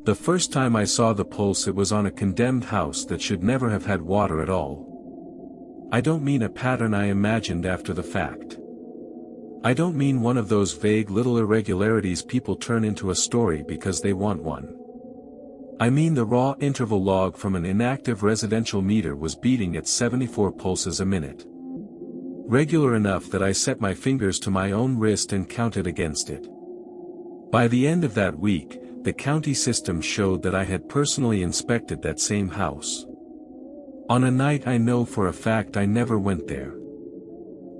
The first time I saw the pulse, it was on a condemned house that should never have had water at all. I don't mean a pattern I imagined after the fact. I don't mean one of those vague little irregularities people turn into a story because they want one. I mean the raw interval log from an inactive residential meter was beating at 74 pulses a minute. Regular enough that I set my fingers to my own wrist and counted against it. By the end of that week, the county system showed that I had personally inspected that same house. On a night I know for a fact I never went there.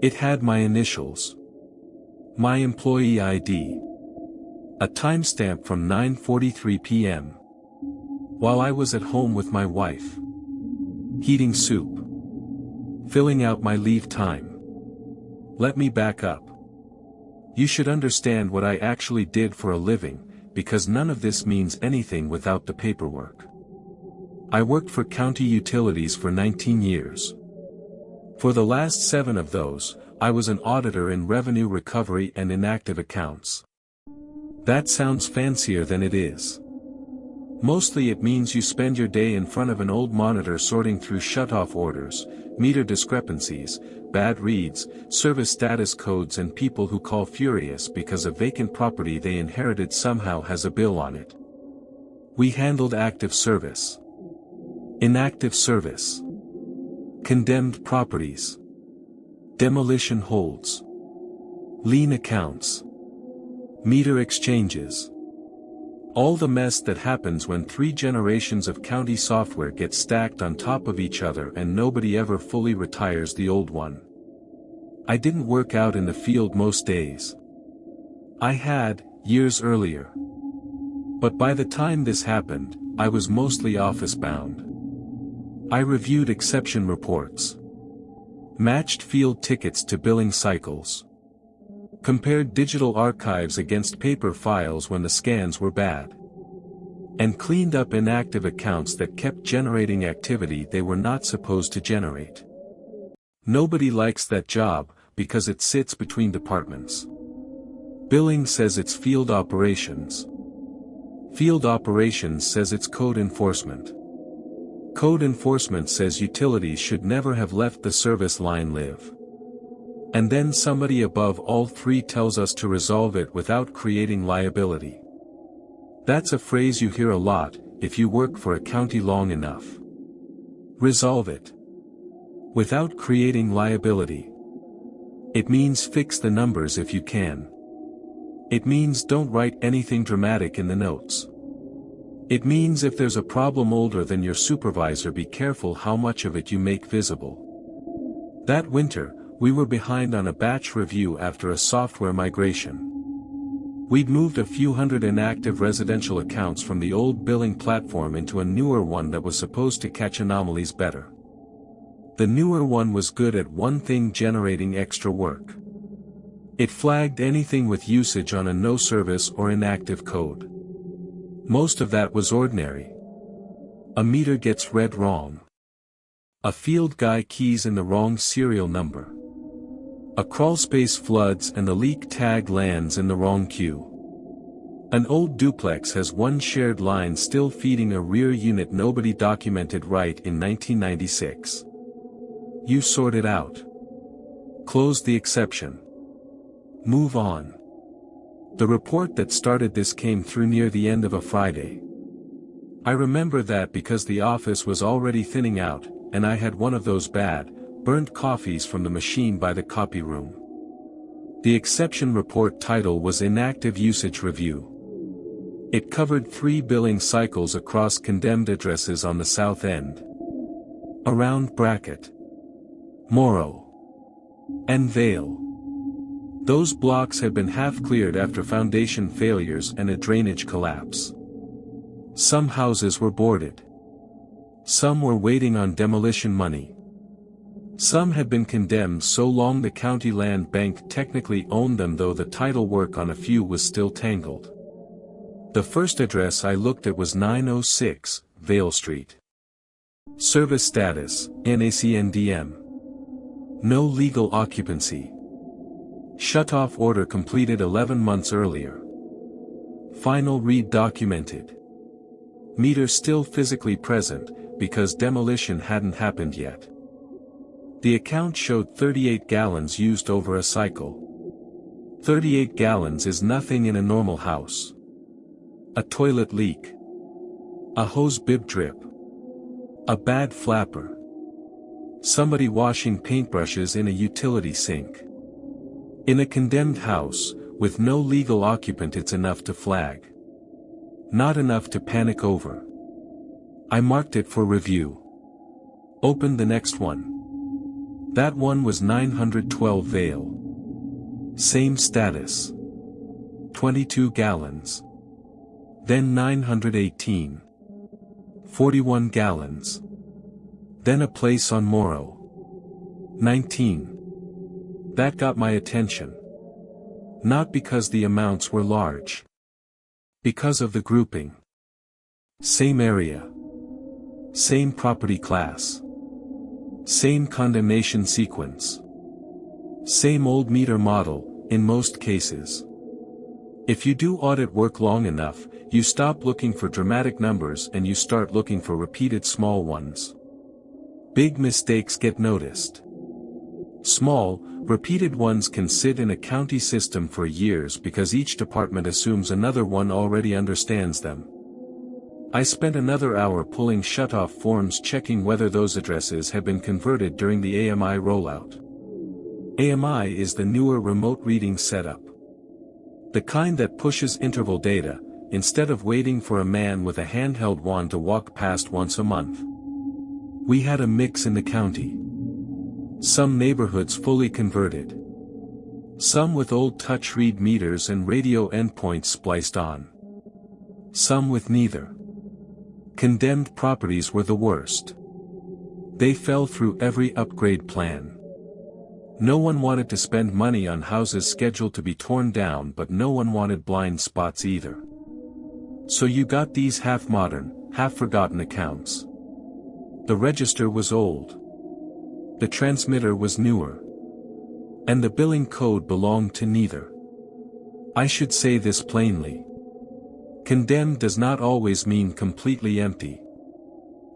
It had my initials. My employee ID. A timestamp from 9:43 p.m. While I was at home with my wife. Heating soup. Filling out my leave time. Let me back up. You should understand what I actually did for a living, because none of this means anything without the paperwork. I worked for county utilities for 19 years. For the last 7 of those, I was an auditor in revenue recovery and inactive accounts. That sounds fancier than it is. Mostly it means you spend your day in front of an old monitor sorting through shutoff orders, meter discrepancies, bad reads, service status codes, and people who call furious because a vacant property they inherited somehow has a bill on it. We handled active service. Inactive service. Condemned properties. Demolition holds. Lien accounts. Meter exchanges. All the mess that happens when 3 generations of county software get stacked on top of each other and nobody ever fully retires the old one. I didn't work out in the field most days. I had, years earlier. But by the time this happened, I was mostly office-bound. I reviewed exception reports. Matched field tickets to billing cycles. Compared digital archives against paper files when the scans were bad. And cleaned up inactive accounts that kept generating activity they were not supposed to generate. Nobody likes that job, because it sits between departments. Billing says it's field operations. Field operations says it's code enforcement. Code enforcement says utilities should never have left the service line live. And then somebody above all 3 tells us to resolve it without creating liability. That's a phrase you hear a lot, if you work for a county long enough. Resolve it. Without creating liability. It means fix the numbers if you can. It means don't write anything dramatic in the notes. It means if there's a problem older than your supervisor, be careful how much of it you make visible. That winter, we were behind on a batch review after a software migration. We'd moved a few hundred inactive residential accounts from the old billing platform into a newer one that was supposed to catch anomalies better. The newer one was good at one thing: generating extra work. It flagged anything with usage on a no service or inactive code. Most of that was ordinary. A meter gets read wrong. A field guy keys in the wrong serial number. A crawlspace floods and the leak tag lands in the wrong queue. An old duplex has one shared line still feeding a rear unit nobody documented right in 1996. You sort it out. Close the exception. Move on. The report that started this came through near the end of a Friday. I remember that because the office was already thinning out, and I had one of those bad, burnt coffees from the machine by the copy room. The exception report title was Inactive Usage Review. It covered 3 billing cycles across condemned addresses on the South End. Around Brackett, Morrow, and Vale. Those blocks had been half cleared after foundation failures and a drainage collapse. Some houses were boarded. Some were waiting on demolition money. Some had been condemned so long the county land bank technically owned them, though the title work on a few was still tangled. The first address I looked at was 906, Vale Street. Service status, NACNDM. No legal occupancy. Shutoff order completed 11 months earlier. Final read documented. Meter still physically present, because demolition hadn't happened yet. The account showed 38 gallons used over a cycle. 38 gallons is nothing in a normal house. A toilet leak. A hose bib drip. A bad flapper. Somebody washing paintbrushes in a utility sink. In a condemned house, with no legal occupant, it's enough to flag. Not enough to panic over. I marked it for review. Opened the next one. That one was 912 Vale. Same status. 22 gallons. Then 918. 41 gallons. Then a place on Morrow. 19. That got my attention. Not because the amounts were large. Because of the grouping. Same area. Same property class. Same condemnation sequence. Same old meter model, in most cases. If you do audit work long enough, you stop looking for dramatic numbers and you start looking for repeated small ones. Big mistakes get noticed. Small, repeated ones can sit in a county system for years because each department assumes another one already understands them. I spent another hour pulling shutoff forms checking whether those addresses had been converted during the AMI rollout. AMI is the newer remote reading setup. The kind that pushes interval data, instead of waiting for a man with a handheld wand to walk past once a month. We had a mix in the county. Some neighborhoods fully converted. Some with old touch read meters and radio endpoints spliced on. Some with neither. Condemned properties were the worst. They fell through every upgrade plan. No one wanted to spend money on houses scheduled to be torn down, but no one wanted blind spots either. So you got these half-modern, half-forgotten accounts. The register was old. The transmitter was newer. And the billing code belonged to neither. I should say this plainly. Condemned does not always mean completely empty.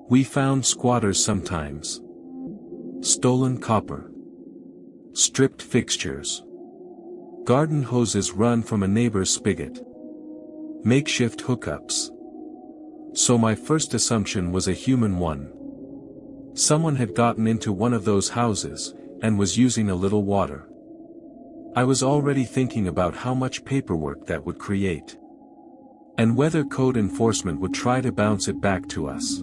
We found squatters sometimes. Stolen copper. Stripped fixtures. Garden hoses run from a neighbor's spigot. Makeshift hookups. So my first assumption was a human one. Someone had gotten into one of those houses, and was using a little water. I was already thinking about how much paperwork that would create. And whether code enforcement would try to bounce it back to us.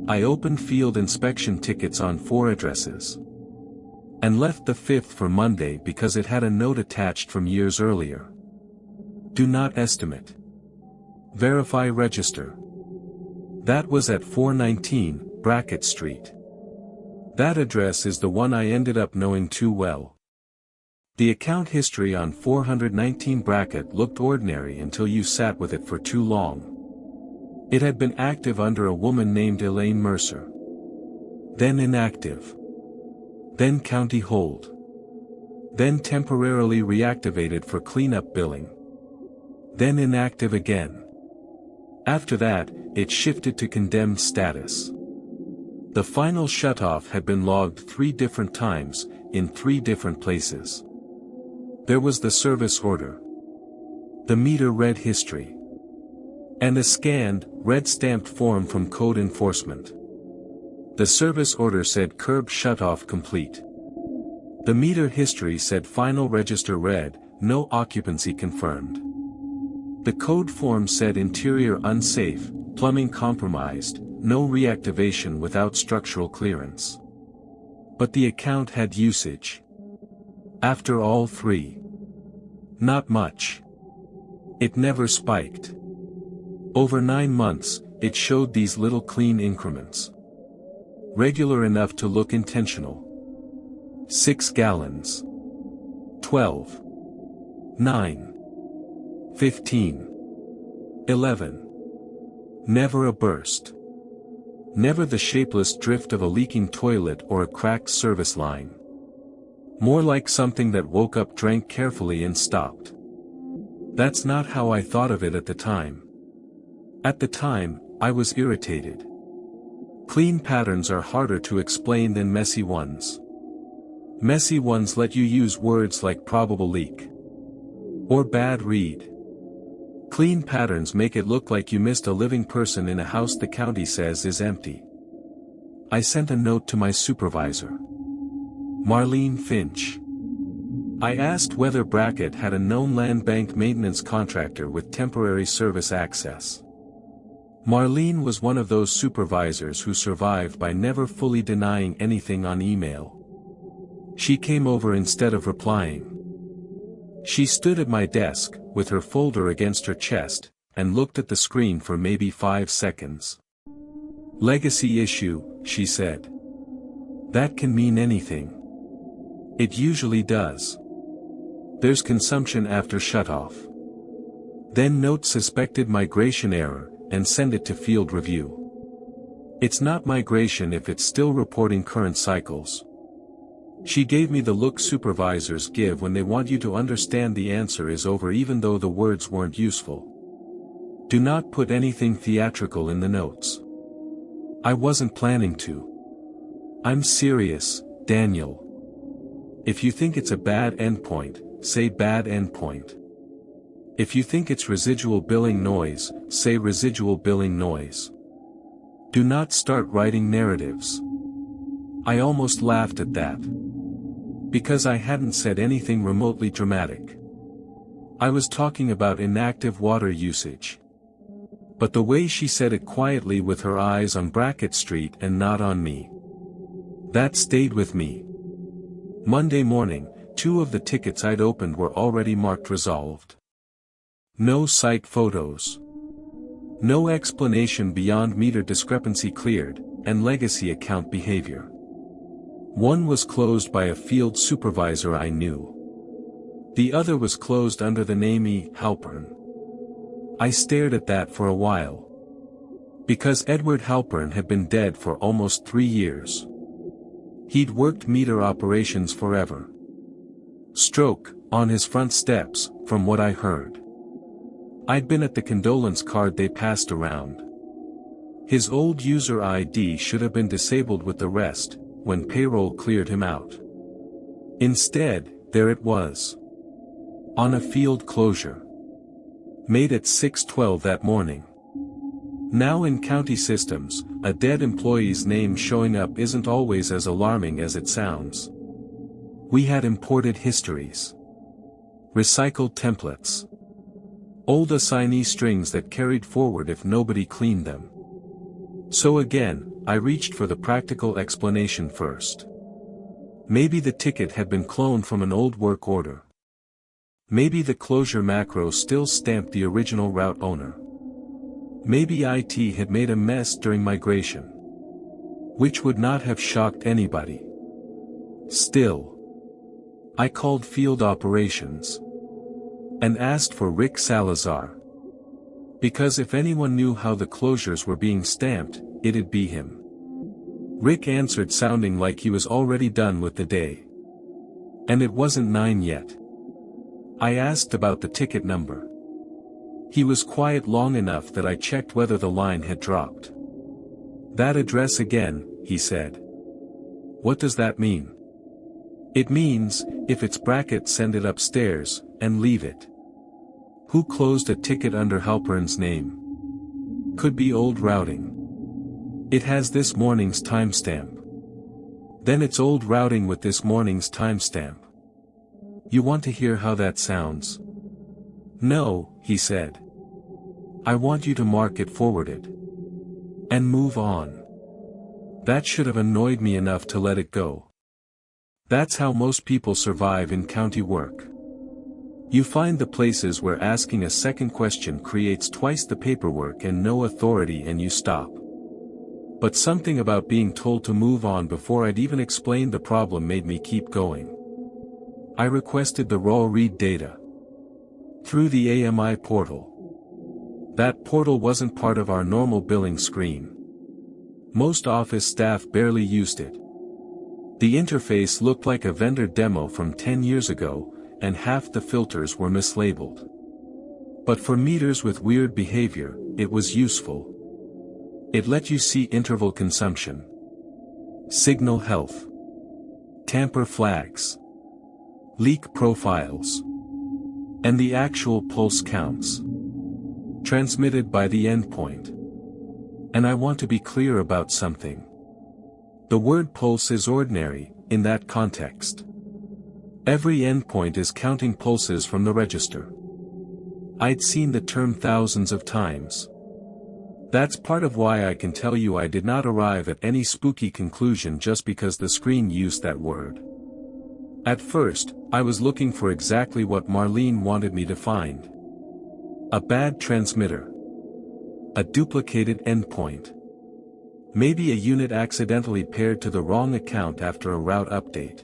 I opened field inspection tickets on 4 addresses. And left the 5th for Monday because it had a note attached from years earlier. Do not estimate. Verify register. That was at 419, Brackett Street. That address is the one I ended up knowing too well. The account history on 419 Brackett looked ordinary until you sat with it for too long. It had been active under a woman named Elaine Mercer. Then inactive. Then county hold. Then temporarily reactivated for cleanup billing. Then inactive again. After that, it shifted to condemned status. The final shutoff had been logged 3 different times, in 3 different places. There was the service order. The meter read history. And a scanned, red-stamped form from code enforcement. The service order said curb shutoff complete. The meter history said final register read, no occupancy confirmed. The code form said interior unsafe, plumbing compromised, no reactivation without structural clearance. But the account had usage. After all 3. Not much. It never spiked. Over 9 months, it showed these little clean increments. Regular enough to look intentional. 6 gallons. 12. 9. 15. 11. Never a burst. Never the shapeless drift of a leaking toilet or a cracked service line. More like something that woke up, drank carefully and stopped. That's not how I thought of it at the time. At the time, I was irritated. Clean patterns are harder to explain than messy ones. Messy ones let you use words like probable leak or bad read. Clean patterns make it look like you missed a living person in a house the county says is empty. I sent a note to my supervisor, Marlene Finch. I asked whether Brackett had a known land bank maintenance contractor with temporary service access. Marlene was one of those supervisors who survived by never fully denying anything on email. She came over instead of replying. She stood at my desk, with her folder against her chest, and looked at the screen for maybe 5 seconds. Legacy issue, she said. That can mean anything. It usually does. There's consumption after shutoff. Then note suspected migration error, and send it to field review. It's not migration if it's still reporting current cycles. She gave me the look supervisors give when they want you to understand the answer is over even though the words weren't useful. Do not put anything theatrical in the notes. I wasn't planning to. I'm serious, Daniel. If you think it's a bad endpoint, say bad endpoint. If you think it's residual billing noise, say residual billing noise. Do not start writing narratives. I almost laughed at that. Because I hadn't said anything remotely dramatic. I was talking about inactive water usage. But the way she said it quietly with her eyes on Brackett Street and not on me. That stayed with me. Monday morning, 2 of the tickets I'd opened were already marked resolved. No site photos. No explanation beyond meter discrepancy cleared, and legacy account behavior. One was closed by a field supervisor I knew. The other was closed under the name E. Halpern. I stared at that for a while. Because Edward Halpern had been dead for almost 3 years. He'd worked meter operations forever. Stroke, on his front steps, from what I heard. I'd been at the condolence card they passed around. His old user ID should have been disabled with the rest, when payroll cleared him out. Instead, there it was. On a field closure. Made at 6:12 that morning. Now in county systems, a dead employee's name showing up isn't always as alarming as it sounds. We had imported histories. Recycled templates. Old assignee strings that carried forward if nobody cleaned them. So again, I reached for the practical explanation first. Maybe the ticket had been cloned from an old work order. Maybe the closure macro still stamped the original route owner. Maybe IT had made a mess during migration. Which would not have shocked anybody. Still. I called field operations. And asked for Rick Salazar. Because if anyone knew how the closures were being stamped, it'd be him. Rick answered sounding like he was already done with the day. And it wasn't 9 yet. I asked about the ticket number. He was quiet long enough that I checked whether the line had dropped. That address again, he said. What does that mean? It means, if it's Brackett send it upstairs, and leave it. Who closed a ticket under Halpern's name? Could be old routing. It has this morning's timestamp. Then it's old routing with this morning's timestamp. You want to hear how that sounds? No, he said. I want you to mark it forwarded. And move on. That should have annoyed me enough to let it go. That's how most people survive in county work. You find the places where asking a second question creates twice the paperwork and no authority and you stop. But something about being told to move on before I'd even explained the problem made me keep going. I requested the raw read data. Through the AMI portal. That portal wasn't part of our normal billing screen. Most office staff barely used it. The interface looked like a vendor demo from 10 years ago, and half the filters were mislabeled. But for meters with weird behavior, it was useful. It let you see interval consumption, signal health, tamper flags, leak profiles, and the actual pulse counts, transmitted by the endpoint. And I want to be clear about something. The word pulse is ordinary, in that context. Every endpoint is counting pulses from the register. I'd seen the term thousands of times. That's part of why I can tell you I did not arrive at any spooky conclusion just because the screen used that word. At first, I was looking for exactly what Marlene wanted me to find. A bad transmitter. A duplicated endpoint. Maybe a unit accidentally paired to the wrong account after a route update.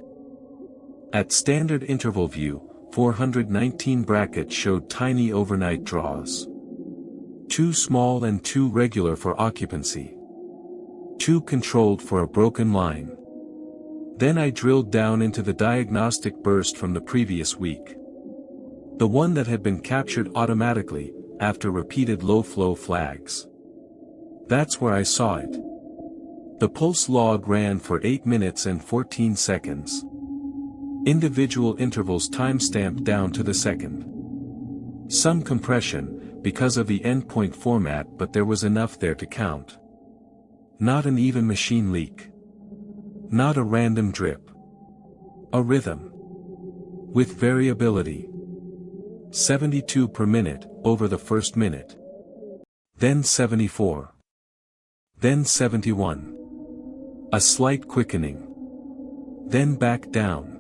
At standard interval view, 419 Brackett showed tiny overnight draws. Too small and too regular for occupancy. Too controlled for a broken line. Then I drilled down into the diagnostic burst from the previous week. The one that had been captured automatically, after repeated low-flow flags. That's where I saw it. The pulse log ran for 8 minutes and 14 seconds. Individual intervals timestamped down to the second. Some compression, because of the endpoint format, but there was enough there to count. Not an even machine leak. Not a random drip. A rhythm. With variability. 72 per minute, over the first minute. Then 74. Then 71. A slight quickening. Then back down.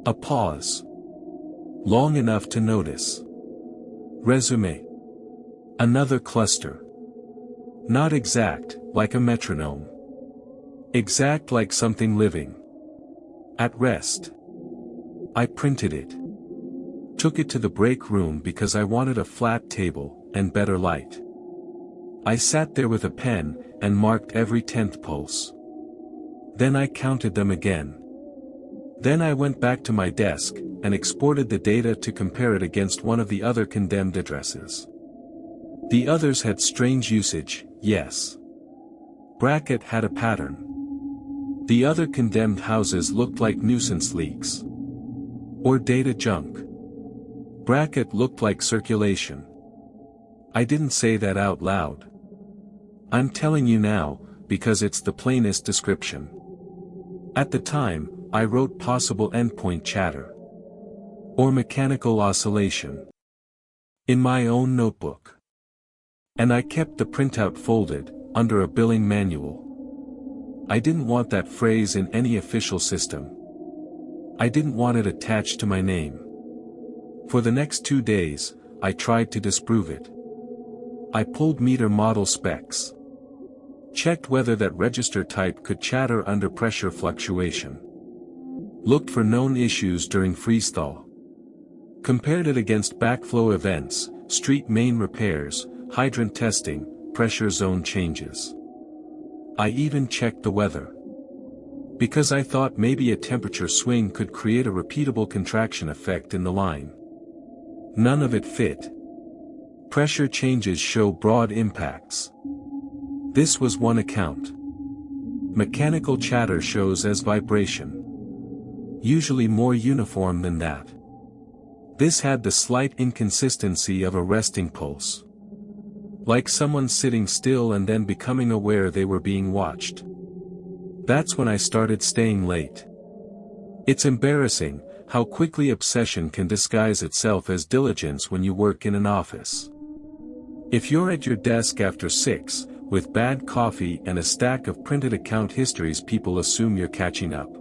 A pause. Long enough to notice. Resume. Another cluster. Not exact, like a metronome. Exact like something living. At rest. I printed it. Took it to the break room because I wanted a flat table, and better light. I sat there with a pen, and marked every 10th pulse. Then I counted them again. Then I went back to my desk, and exported the data to compare it against one of the other condemned addresses. The others had strange usage, yes. Brackett had a pattern. The other condemned houses looked like nuisance leaks. Or data junk. Brackett looked like circulation. I didn't say that out loud. I'm telling you now, because it's the plainest description. At the time, I wrote possible endpoint chatter. Or mechanical oscillation. In my own notebook. And I kept the printout folded, under a billing manual. I didn't want that phrase in any official system. I didn't want it attached to my name. For the next 2 days, I tried to disprove it. I pulled meter model specs. Checked whether that register type could chatter under pressure fluctuation. Looked for known issues during freeze-thaw. Compared it against backflow events, street main repairs, hydrant testing, pressure zone changes. I even checked the weather. Because I thought maybe a temperature swing could create a repeatable contraction effect in the line. None of it fit. Pressure changes show broad impacts. This was one account. Mechanical chatter shows as vibration. Usually more uniform than that. This had the slight inconsistency of a resting pulse. Like someone sitting still and then becoming aware they were being watched. That's when I started staying late. It's embarrassing, how quickly obsession can disguise itself as diligence when you work in an office. If you're at your desk after 6, with bad coffee and a stack of printed account histories, people assume you're catching up.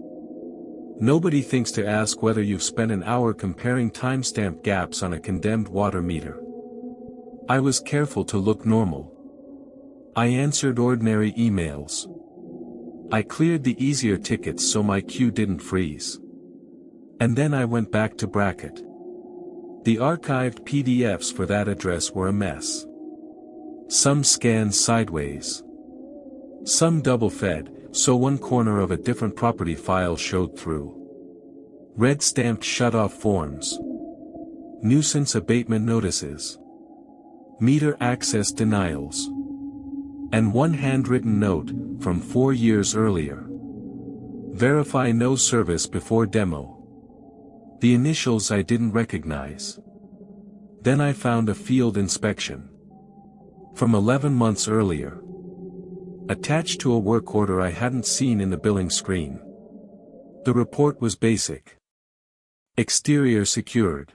Nobody thinks to ask whether you've spent an hour comparing timestamp gaps on a condemned water meter. I was careful to look normal. I answered ordinary emails. I cleared the easier tickets so my queue didn't freeze. And then I went back to Brackett. The archived PDFs for that address were a mess. Some scanned sideways. Some double-fed, so one corner of a different property file showed through. Red-stamped shutoff forms. Nuisance abatement notices. Meter access denials. And one handwritten note, from 4 years earlier. Verify no service before demo. The initials I didn't recognize. Then I found a field inspection. From 11 months earlier. Attached to a work order I hadn't seen in the billing screen. The report was basic. Exterior secured.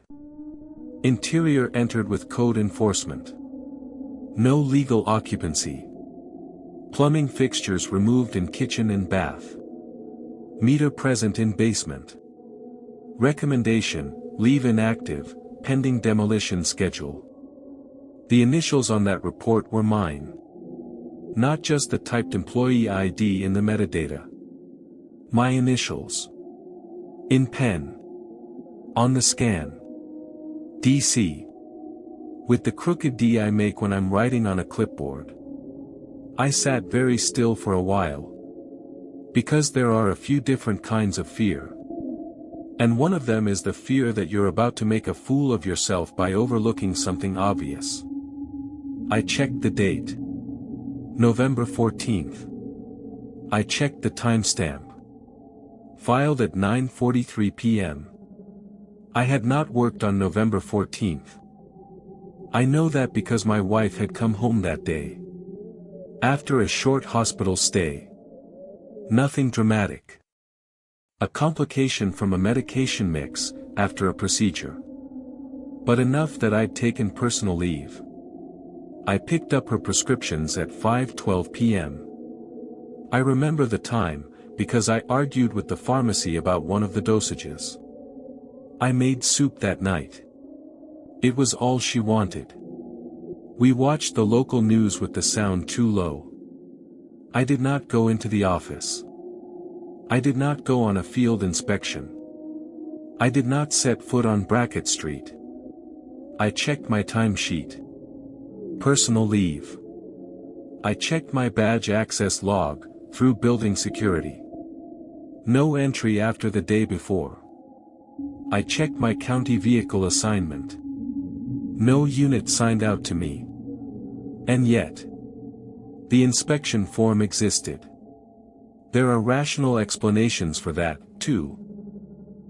Interior entered with code enforcement. No legal occupancy. Plumbing fixtures removed in kitchen and bath. Meter present in basement. Recommendation, leave inactive, pending demolition schedule. The initials on that report were mine. Not just the typed employee ID in the metadata. My initials. In pen. On the scan. DC. With the crooked D I make when I'm writing on a clipboard. I sat very still for a while. Because there are a few different kinds of fear. And one of them is the fear that you're about to make a fool of yourself by overlooking something obvious. I checked the date. November 14th. I checked the timestamp. Filed at 9:43 p.m. I had not worked on November 14th. I know that because my wife had come home that day. After a short hospital stay. Nothing dramatic. A complication from a medication mix, after a procedure. But enough that I'd taken personal leave. I picked up her prescriptions at 5:12 p.m. I remember the time, because I argued with the pharmacy about one of the dosages. I made soup that night. It was all she wanted. We watched the local news with the sound too low. I did not go into the office. I did not go on a field inspection. I did not set foot on Brackett Street. I checked my timesheet. Personal leave. I checked my badge access log, through building security. No entry after the day before. I checked my county vehicle assignment. No unit signed out to me. And yet, the inspection form existed. There are rational explanations for that, too.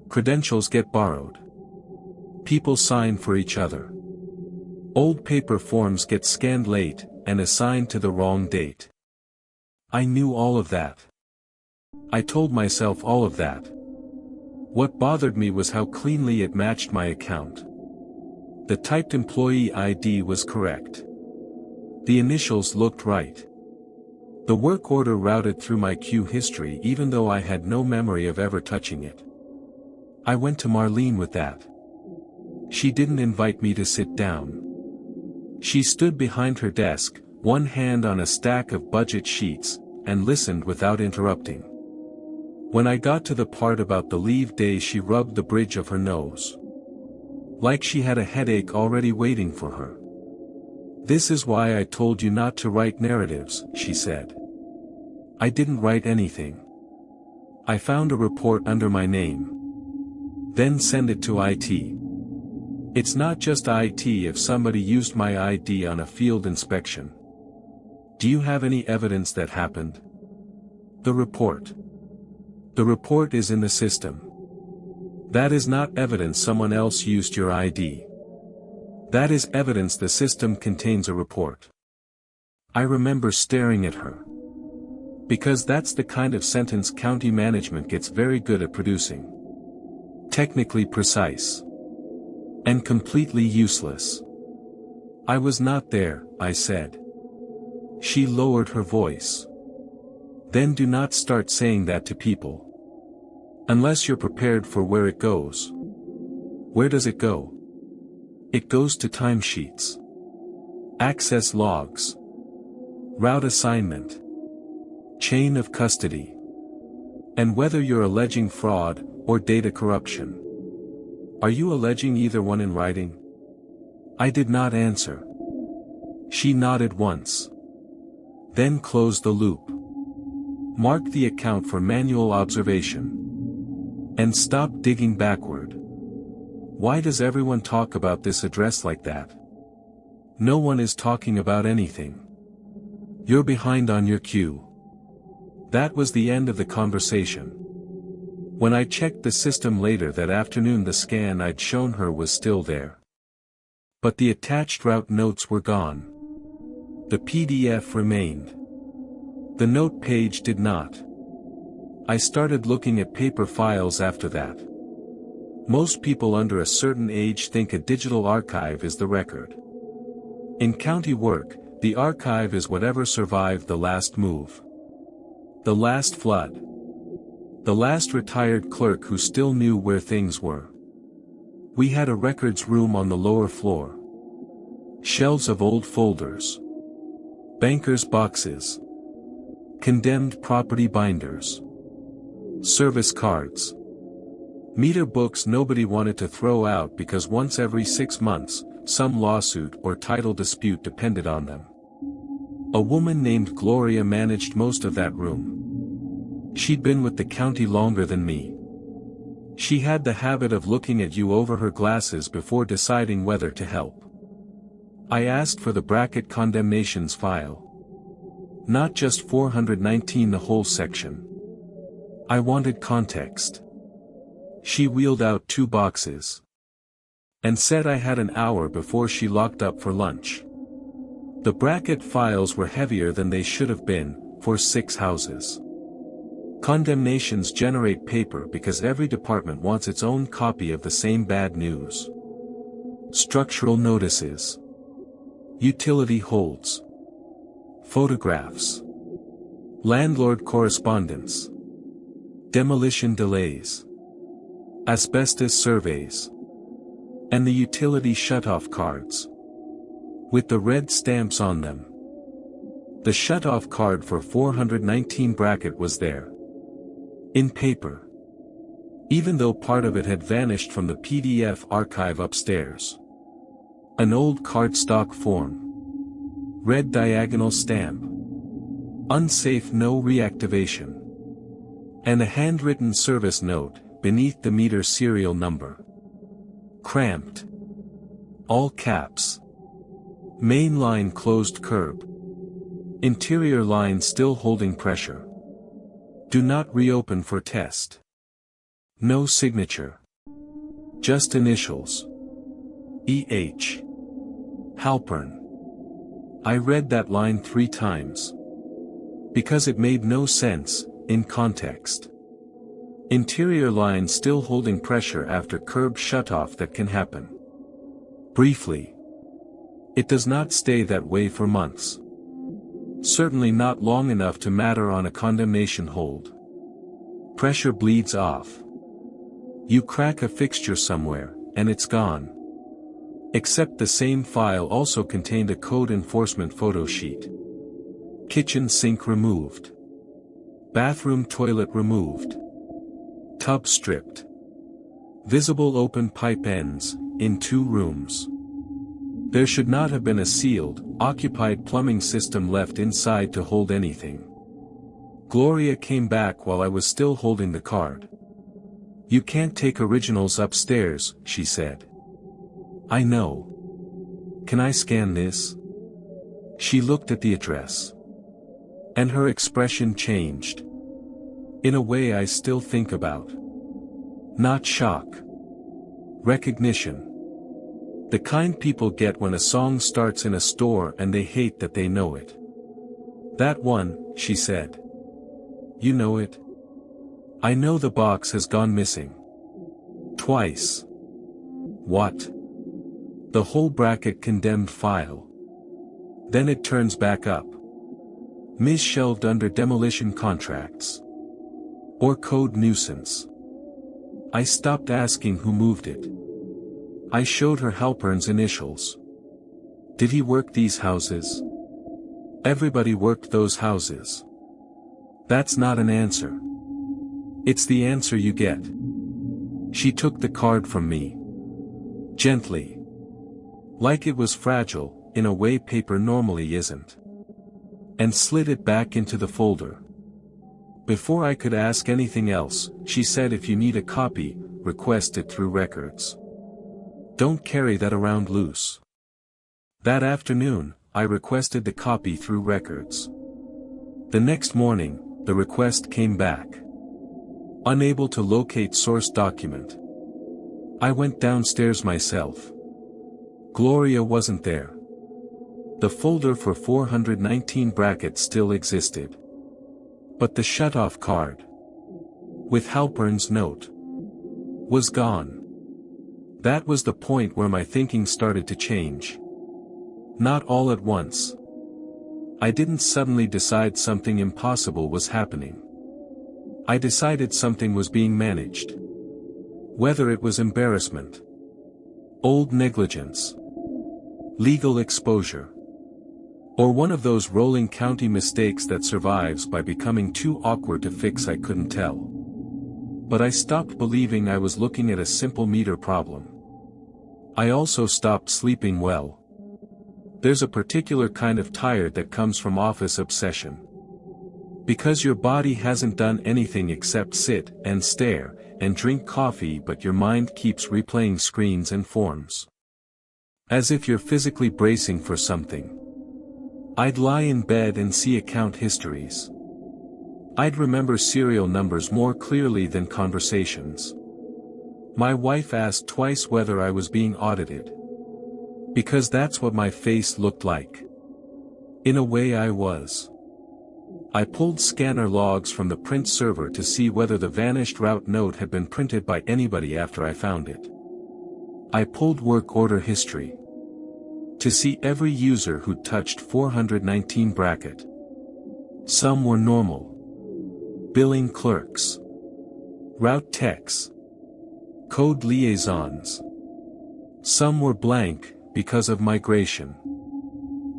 Credentials get borrowed. People sign for each other. Old paper forms get scanned late, and assigned to the wrong date. I knew all of that. I told myself all of that. What bothered me was how cleanly it matched my account. The typed employee ID was correct. The initials looked right. The work order routed through my queue history even though I had no memory of ever touching it. I went to Marlene with that. She didn't invite me to sit down. She stood behind her desk, one hand on a stack of budget sheets, and listened without interrupting. When I got to the part about the leave day, she rubbed the bridge of her nose. Like she had a headache already waiting for her. "This is why I told you not to write narratives," she said. I didn't write anything. I found a report under my name. Then send it to IT. It's not just IT if somebody used my ID on a field inspection. Do you have any evidence that happened? The report. The report is in the system. That is not evidence someone else used your ID. That is evidence the system contains a report. I remember staring at her. Because that's the kind of sentence county management gets very good at producing. Technically precise. And completely useless. I was not there, I said. She lowered her voice. Then do not start saying that to people. Unless you're prepared for where it goes. Where does it go? It goes to timesheets. Access logs. Route assignment. Chain of custody. And whether you're alleging fraud, or data corruption. Are you alleging either one in writing? I did not answer. She nodded once. Then closed the loop. Marked the account for manual observation. And stopped digging backward. Why does everyone talk about this address like that? No one is talking about anything. You're behind on your cue. That was the end of the conversation. When I checked the system later that afternoon, the scan I'd shown her was still there. But the attached route notes were gone. The PDF remained. The note page did not. I started looking at paper files after that. Most people under a certain age think a digital archive is the record. In county work, the archive is whatever survived the last move. The last flood. The last retired clerk who still knew where things were. We had a records room on the lower floor. Shelves of old folders. Bankers' boxes. Condemned property binders. Service cards. Meter books nobody wanted to throw out because once every 6 months, some lawsuit or title dispute depended on them. A woman named Gloria managed most of that room. She'd been with the county longer than me. She had the habit of looking at you over her glasses before deciding whether to help. I asked for the Brackett condemnations file. Not just 419, the whole section. I wanted context. She wheeled out 2 boxes. And said I had an hour before she locked up for lunch. The Brackett files were heavier than they should have been, for 6 houses. Condemnations generate paper because every department wants its own copy of the same bad news. Structural notices. Utility holds. Photographs. Landlord correspondence. Demolition delays. Asbestos surveys. And the utility shutoff cards. With the red stamps on them. The shutoff card for 419 Brackett was there. In paper. Even though part of it had vanished from the PDF archive upstairs. An old cardstock form. Red diagonal stamp. Unsafe, no reactivation. And a handwritten service note, beneath the meter serial number. Cramped. All caps. Main line closed curb. Interior line still holding pressure. Do not reopen for test. No signature. Just initials. E.H. Halpern. I read that line 3 times. Because it made no sense, in context. Interior line still holding pressure after curb shutoff. That can happen. Briefly. It does not stay that way for months. Certainly not long enough to matter on a condemnation hold. Pressure bleeds off. You crack a fixture somewhere, and it's gone. Except the same file also contained a code enforcement photo sheet. Kitchen sink removed. Bathroom toilet removed. Tub stripped. Visible open pipe ends, in 2 rooms. There should not have been a sealed, occupied plumbing system left inside to hold anything. Gloria came back while I was still holding the card. You can't take originals upstairs, she said. I know. Can I scan this? She looked at the address. And her expression changed. In a way I still think about. Not shock. Recognition. The kind people get when a song starts in a store and they hate that they know it. That one, she said. You know it? I know the box has gone missing. Twice. What? The whole Brackett condemned file. Then it turns back up. Mis-shelved under demolition contracts. Or code nuisance. I stopped asking who moved it. I showed her Halpern's initials. Did he work these houses? Everybody worked those houses. That's not an answer. It's the answer you get. She took the card from me. Gently. Like it was fragile, in a way paper normally isn't. And slid it back into the folder. Before I could ask anything else, she said if you need a copy, request it through records. Don't carry that around loose. That afternoon, I requested the copy through records. The next morning, the request came back. Unable to locate source document. I went downstairs myself. Gloria wasn't there. The folder for 419 Brackett still existed. But the shutoff card, with Halpern's note, was gone. That was the point where my thinking started to change. Not all at once. I didn't suddenly decide something impossible was happening. I decided something was being managed. Whether it was embarrassment, old negligence, legal exposure, or one of those rolling county mistakes that survives by becoming too awkward to fix, I couldn't tell. But I stopped believing I was looking at a simple meter problem. I also stopped sleeping well. There's a particular kind of tired that comes from office obsession. Because your body hasn't done anything except sit and stare and drink coffee, but your mind keeps replaying screens and forms. As if you're physically bracing for something. I'd lie in bed and see account histories. I'd remember serial numbers more clearly than conversations. My wife asked twice whether I was being audited. Because that's what my face looked like. In a way I was. I pulled scanner logs from the print server to see whether the vanished route note had been printed by anybody after I found it. I pulled work order history. To see every user who'd touched 419 Brackett. Some were normal. Billing clerks. Route techs. Code liaisons. Some were blank, because of migration.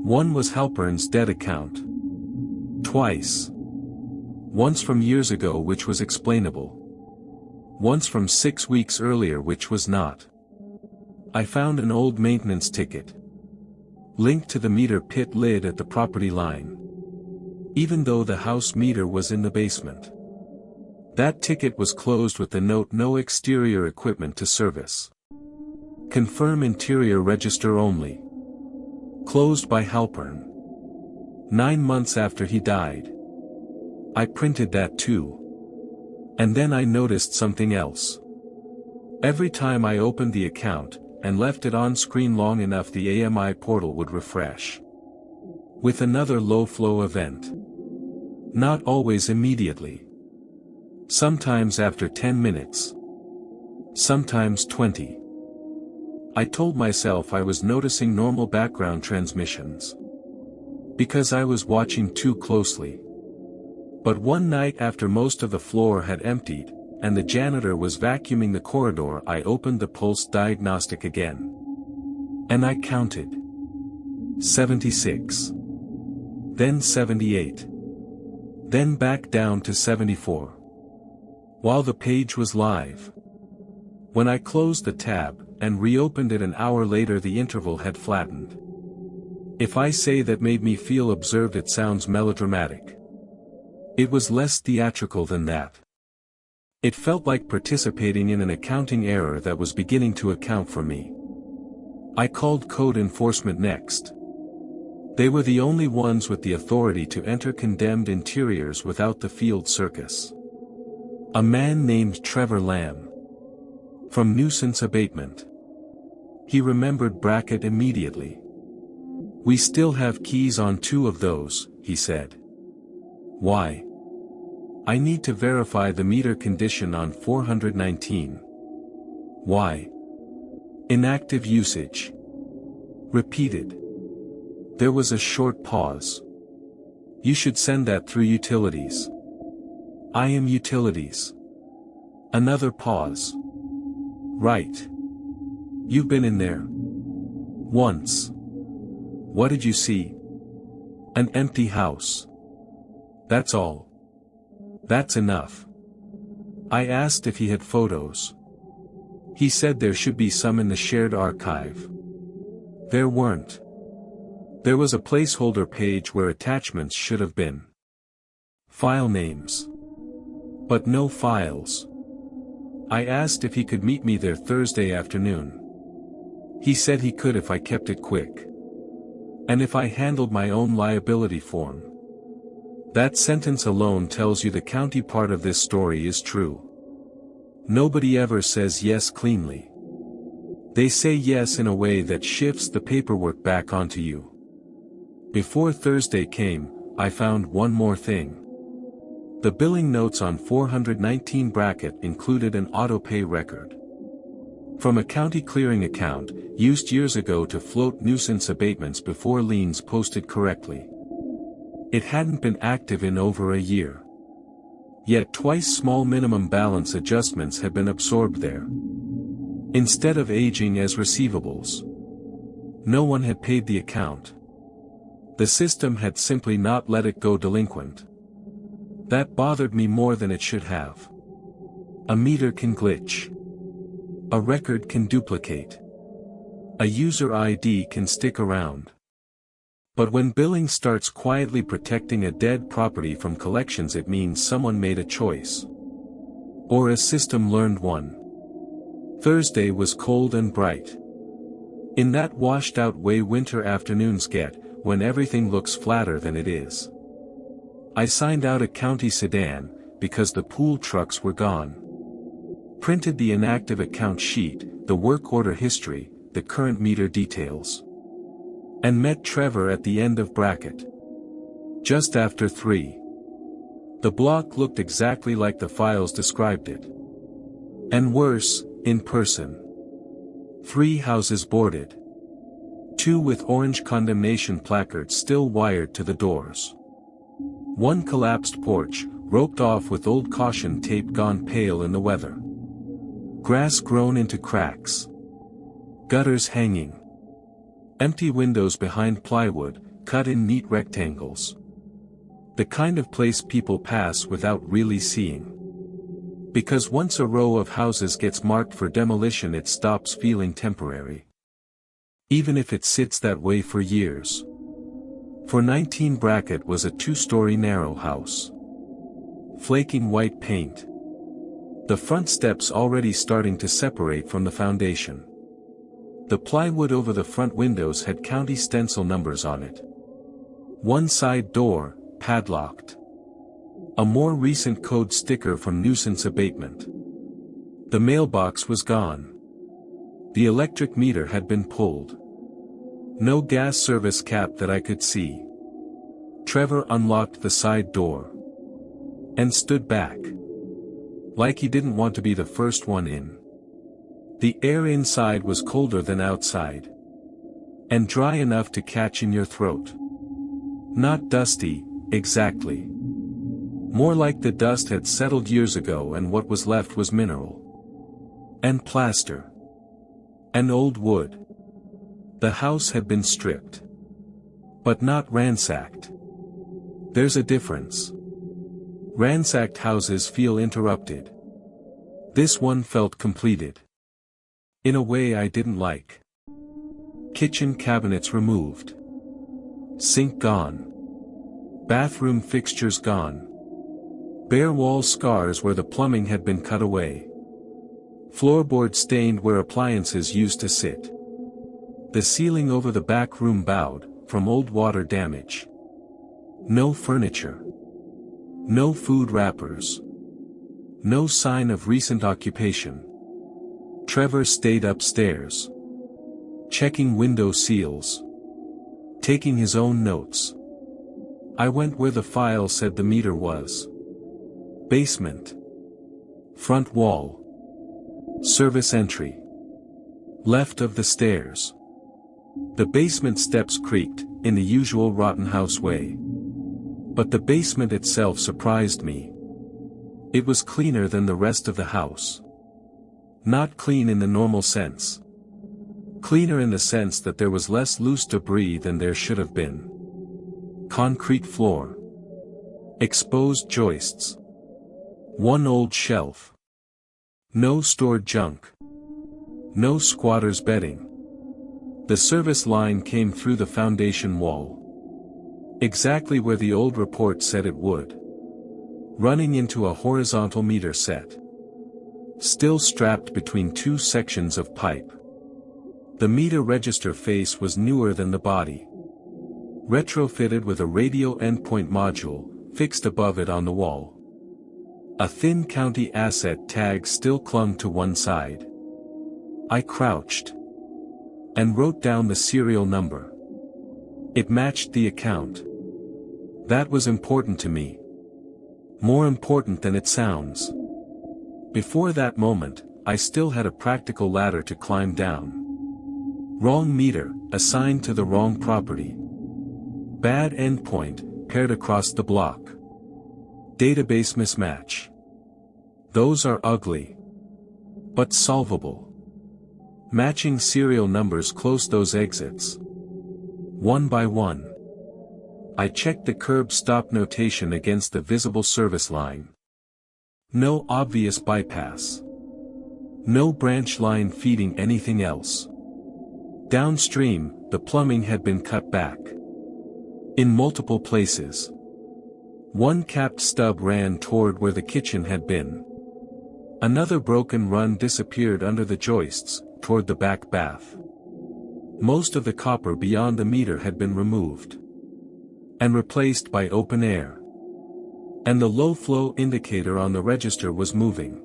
One was Halpern's debt account. Twice. Once from years ago, which was explainable. Once from 6 weeks earlier, which was not. I found an old maintenance ticket. Linked to the meter pit lid at the property line. Even though the house meter was in the basement. That ticket was closed with the note, no exterior equipment to service. Confirm interior register only. Closed by Halpern. 9 months after he died. I printed that too. And then I noticed something else. Every time I opened the account, and left it on screen long enough, the AMI portal would refresh. With another low-flow event. Not always immediately. Sometimes after 10 minutes. Sometimes 20. I told myself I was noticing normal background transmissions. Because I was watching too closely. But one night, after most of the floor had emptied, and the janitor was vacuuming the corridor, I opened the pulse diagnostic again. And I counted. 76. Then 78. Then back down to 74. While the page was live. When I closed the tab, and reopened it an hour later, the interval had flattened. If I say that made me feel observed, it sounds melodramatic. It was less theatrical than that. It felt like participating in an accounting error that was beginning to account for me. I called code enforcement next. They were the only ones with the authority to enter condemned interiors without the field circus. A man named Trevor Lamb. From nuisance abatement. He remembered Brackett immediately. We still have keys on 2 of those, he said. Why? I need to verify the meter condition on 419. Why? Inactive usage. Repeated. There was a short pause. You should send that through utilities. I am utilities. Another pause. Right. You've been in there. Once. What did you see? An empty house. That's all. That's enough. I asked if he had photos. He said there should be some in the shared archive. There weren't. There was a placeholder page where attachments should have been. File names. But no files. I asked if he could meet me there Thursday afternoon. He said he could if I kept it quick. And if I handled my own liability form. That sentence alone tells you the county part of this story is true. Nobody ever says yes cleanly. They say yes in a way that shifts the paperwork back onto you. Before Thursday came, I found one more thing. The billing notes on 419 Brackett included an auto-pay record. From a county clearing account, used years ago to float nuisance abatements before liens posted correctly. It hadn't been active in over a year. Yet twice small minimum balance adjustments had been absorbed there. Instead of aging as receivables. No one had paid the account. The system had simply not let it go delinquent. That bothered me more than it should have. A meter can glitch. A record can duplicate. A user ID can stick around. But when billing starts quietly protecting a dead property from collections, it means someone made a choice. Or a system learned one. Thursday was cold and bright. In that washed-out way winter afternoons get, when everything looks flatter than it is. I signed out a county sedan, because the pool trucks were gone. Printed the inactive account sheet, the work order history, the current meter details. And met Trevor at the end of Brackett. Just after 3. The block looked exactly like the files described it. And worse, in person. 3 houses boarded. 2 with orange condemnation placards still wired to the doors. 1 collapsed porch, roped off with old caution tape gone pale in the weather. Grass grown into cracks. Gutters hanging. Empty windows behind plywood, cut in neat rectangles. The kind of place people pass without really seeing. Because once a row of houses gets marked for demolition, it stops feeling temporary. Even if it sits that way for years. For 19 Brackett was a 2-story narrow house. Flaking white paint. The front steps already starting to separate from the foundation. The plywood over the front windows had county stencil numbers on it. 1 side door, padlocked. A more recent code sticker from nuisance abatement. The mailbox was gone. The electric meter had been pulled. No gas service cap that I could see. Trevor unlocked the side door. And stood back. Like he didn't want to be the first one in. The air inside was colder than outside. And dry enough to catch in your throat. Not dusty, exactly. More like the dust had settled years ago and what was left was mineral. And plaster. And old wood. The house had been stripped. But not ransacked. There's a difference. Ransacked houses feel interrupted. This one felt completed. In a way I didn't like. Kitchen cabinets removed. Sink gone. Bathroom fixtures gone. Bare wall scars where the plumbing had been cut away. Floorboard stained where appliances used to sit. The ceiling over the back room bowed, from old water damage. No furniture. No food wrappers. No sign of recent occupation. Trevor stayed upstairs. Checking window seals. Taking his own notes. I went where the file said the meter was. Basement. Front wall. Service entry. Left of the stairs. The basement steps creaked, in the usual Rottenhouse way. But the basement itself surprised me. It was cleaner than the rest of the house. Not clean in the normal sense. Cleaner in the sense that there was less loose debris than there should have been. Concrete floor. Exposed joists. 1 old shelf. No stored junk. No squatter's bedding. The service line came through the foundation wall. Exactly where the old report said it would. Running into a horizontal meter set. Still strapped between 2 sections of pipe. The meter register face was newer than the body. Retrofitted with a radio endpoint module, fixed above it on the wall. A thin county asset tag still clung to one side. I crouched and wrote down the serial number. It matched the account. That was important to me. More important than it sounds. Before that moment, I still had a practical ladder to climb down. Wrong meter, assigned to the wrong property. Bad endpoint, paired across the block. Database mismatch. Those are ugly. But solvable. Matching serial numbers close those exits. One by one. I checked the curb stop notation against the visible service line. No obvious bypass. No branch line feeding anything else. Downstream, the plumbing had been cut back. In multiple places. One capped stub ran toward where the kitchen had been. Another broken run disappeared under the joists, toward the back bath. Most of the copper beyond the meter had been removed and replaced by open air. And the low flow indicator on the register was moving.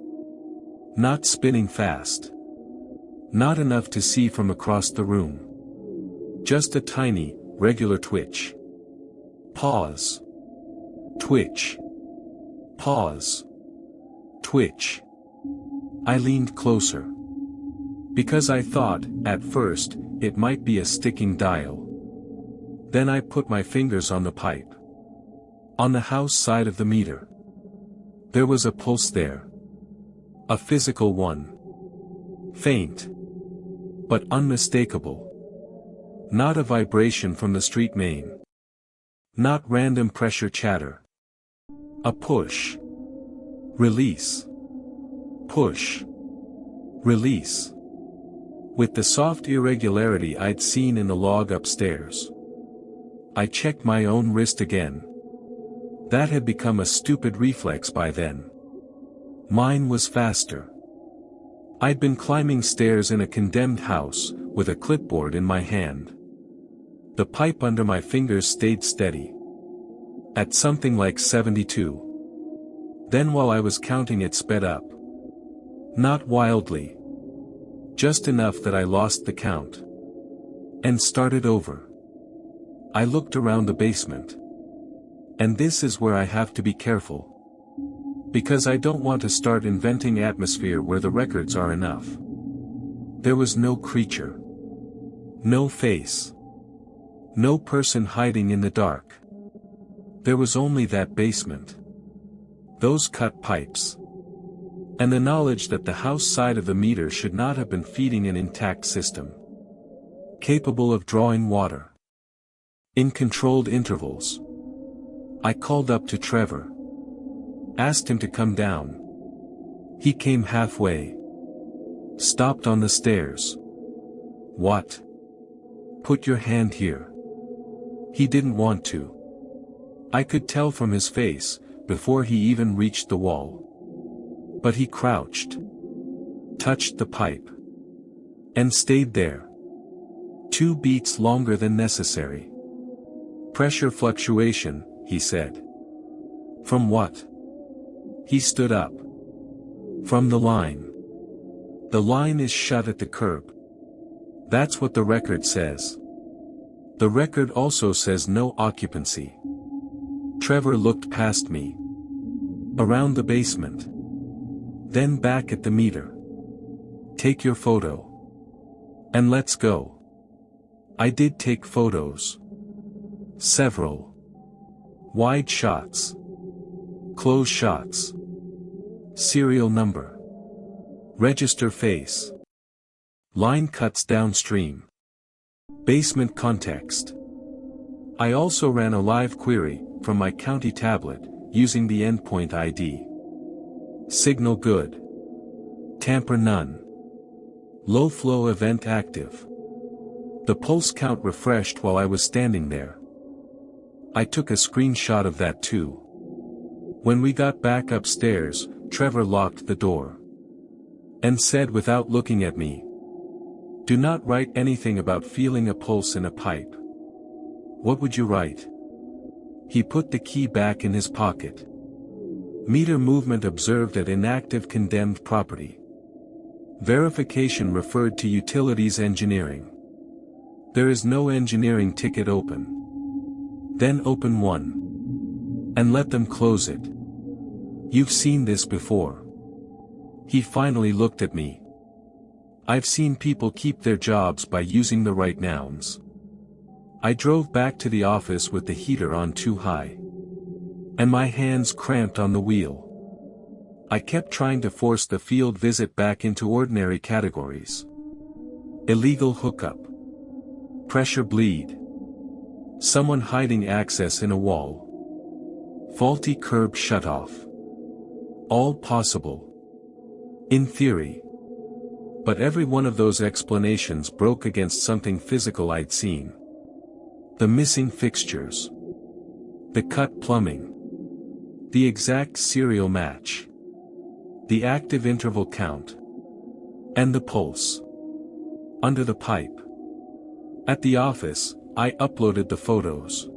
Not spinning fast. Not enough to see from across the room. Just a tiny, regular twitch. Pause. Twitch. Pause. Twitch. I leaned closer. Because I thought, at first, it might be a sticking dial. Then I put my fingers on the pipe. On the house side of the meter. There was a pulse there. A physical one. Faint. But unmistakable. Not a vibration from the street main. Not random pressure chatter. A push. Release. Push. Release. With the soft irregularity I'd seen in the log upstairs. I checked my own wrist again. That had become a stupid reflex by then. Mine was faster. I'd been climbing stairs in a condemned house, with a clipboard in my hand. The pipe under my fingers stayed steady. At something like 72. Then while I was counting it sped up. Not wildly. Just enough that I lost the count. And started over. I looked around the basement. And this is where I have to be careful. Because I don't want to start inventing atmosphere where the records are enough. There was no creature. No face. No person hiding in the dark. There was only that basement. Those cut pipes. And the knowledge that the house side of the meter should not have been feeding an intact system. Capable of drawing water. In controlled intervals. I called up to Trevor. Asked him to come down. He came halfway. Stopped on the stairs. What? Put your hand here. He didn't want to. I could tell from his face, before he even reached the wall. But he crouched. Touched the pipe. And stayed there. 2 beats longer than necessary. Pressure fluctuation, he said. From what? He stood up. From the line. The line is shut at the curb. That's what the record says. The record also says no occupancy. Trevor looked past me. Around the basement. Then back at the meter. Take your photo. And let's go. I did take photos. Several. Wide shots. Close shots. Serial number. Register face. Line cuts downstream. Basement context. I also ran a live query, from my county tablet, using the endpoint ID. Signal good. Tamper none. Low flow event active. The pulse count refreshed while I was standing there. I took a screenshot of that too. When we got back upstairs, Trevor locked the door. And said without looking at me. Do not write anything about feeling a pulse in a pipe. What would you write? He put the key back in his pocket. Meter movement observed at inactive condemned property. Verification referred to utilities engineering. There is no engineering ticket open. Then open one. And let them close it. You've seen this before. He finally looked at me. I've seen people keep their jobs by using the right nouns. I drove back to the office with the heater on too high. And my hands cramped on the wheel. I kept trying to force the field visit back into ordinary categories. Illegal hookup. Pressure bleed. Someone hiding access in a wall. Faulty curb shutoff. All possible. In theory. But every one of those explanations broke against something physical I'd seen. The missing fixtures. The cut plumbing. The exact serial match. The active interval count. And the pulse. Under the pipe. At the office, I uploaded the photos.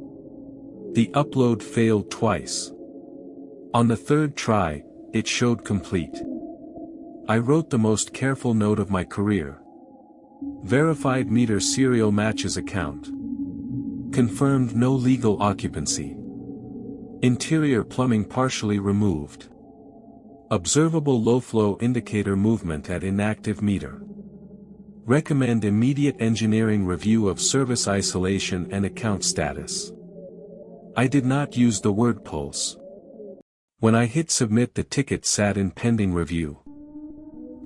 The upload failed twice. On the third try, it showed complete. I wrote the most careful note of my career. Verified meter serial matches account. Confirmed no legal occupancy. Interior plumbing partially removed. Observable low-flow indicator movement at inactive meter. Recommend immediate engineering review of service isolation and account status. I did not use the word pulse. When I hit submit, the ticket sat in pending review.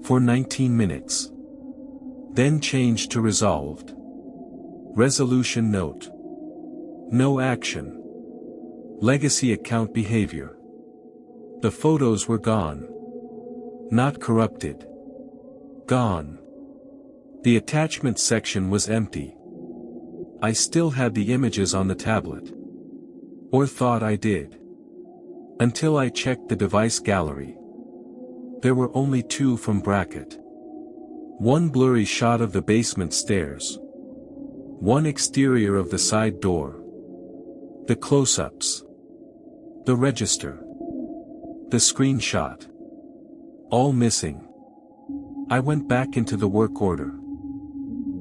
For 19 minutes. Then changed to resolved. Resolution note. No action. Legacy account behavior. The photos were gone. Not corrupted. Gone. The attachment section was empty. I still had the images on the tablet. Or thought I did. Until I checked the device gallery. There were only two from Brackett. One blurry shot of the basement stairs. One exterior of the side door. The close-ups. The register. The screenshot. All missing. I went back into the work order.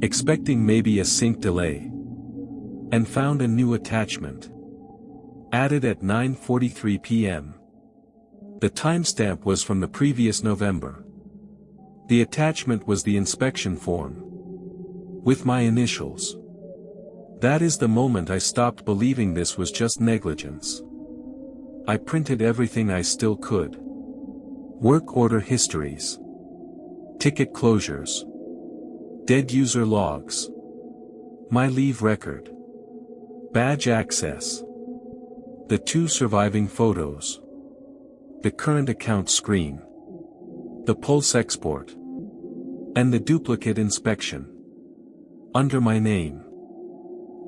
Expecting maybe a sync delay. And found a new attachment. Added at 9:43 p.m. The timestamp was from the previous November. The attachment was the inspection form. With my initials. That is the moment I stopped believing this was just negligence. I printed everything I still could. Work order histories. Ticket closures. Dead user logs. My leave record. Badge access. The two surviving photos. The current account screen. The pulse export. And the duplicate inspection. Under my name.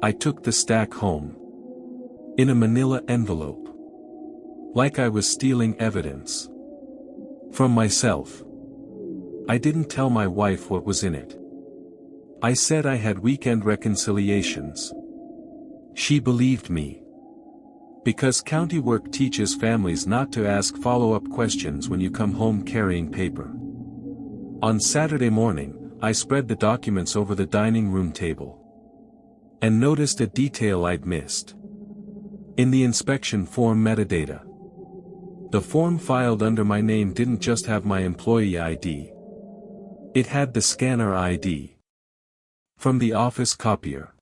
I took the stack home. In a manila envelope. Like I was stealing evidence. From myself. I didn't tell my wife what was in it. I said I had weekend reconciliations. She believed me. Because county work teaches families not to ask follow-up questions when you come home carrying paper. On Saturday morning, I spread the documents over the dining room table. And noticed a detail I'd missed. In the inspection form metadata. The form filed under my name didn't just have my employee ID. It had the scanner ID. From the office copier.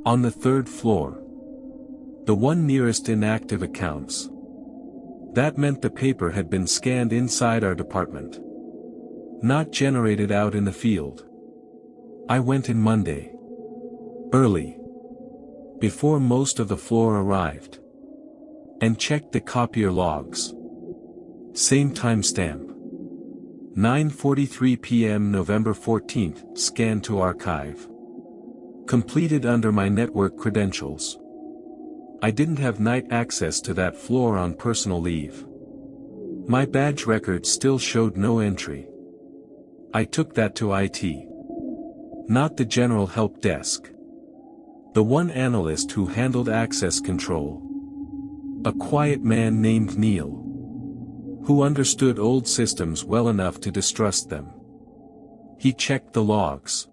On the third floor. The one nearest inactive accounts. That meant the paper had been scanned inside our department. Not generated out in the field. I went in Monday. Early. Before most of the floor arrived. And checked the copier logs. Same timestamp. 9:43 p.m. November 14th, scan to archive. Completed under my network credentials. I didn't have night access to that floor on personal leave. My badge record still showed no entry. I took that to IT. Not the general help desk. The one analyst who handled access control. A quiet man named Neil, who understood old systems well enough to distrust them. He checked the logs.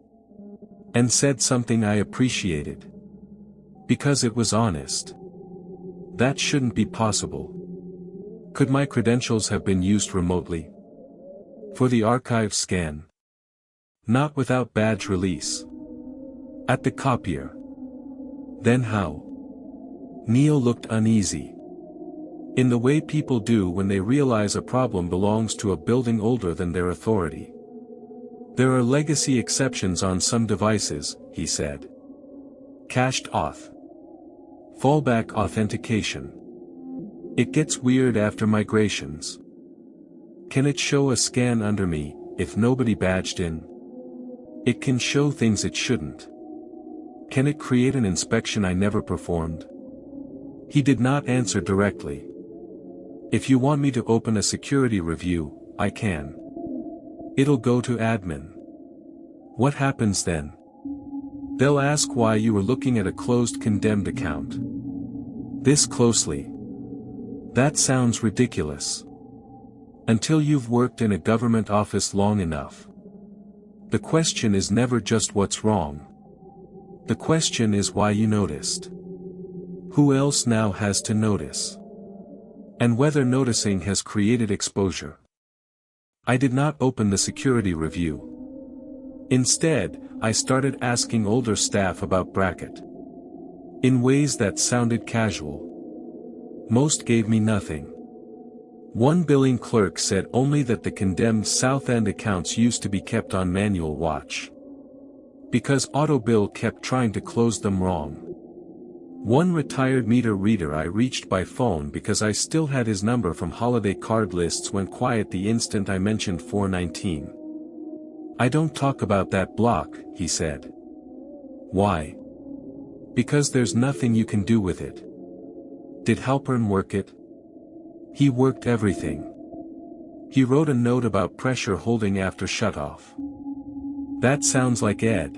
And said something I appreciated. Because it was honest. That shouldn't be possible. Could my credentials have been used remotely? For the archive scan? Not without badge release. At the copier. Then how? Neil looked uneasy. In the way people do when they realize a problem belongs to a building older than their authority. There are legacy exceptions on some devices, he said. Cached auth. Fallback authentication. It gets weird after migrations. Can it show a scan under me, if nobody badged in? It can show things it shouldn't. Can it create an inspection I never performed? He did not answer directly. If you want me to open a security review, I can. It'll go to admin. What happens then? They'll ask why you were looking at a closed condemned account. This closely. That sounds ridiculous. Until you've worked in a government office long enough. The question is never just what's wrong. The question is why you noticed. Who else now has to notice? And whether noticing has created exposure. I did not open the security review. Instead, I started asking older staff about Brackett. In ways that sounded casual. Most gave me nothing. One billing clerk said only that the condemned South End accounts used to be kept on manual watch. Because AutoBill kept trying to close them wrong. One retired meter reader I reached by phone because I still had his number from holiday card lists went quiet the instant I mentioned 419. I don't talk about that block, he said. Why? Because there's nothing you can do with it. Did Halpern work it? He worked everything. He wrote a note about pressure holding after shutoff. That sounds like Ed.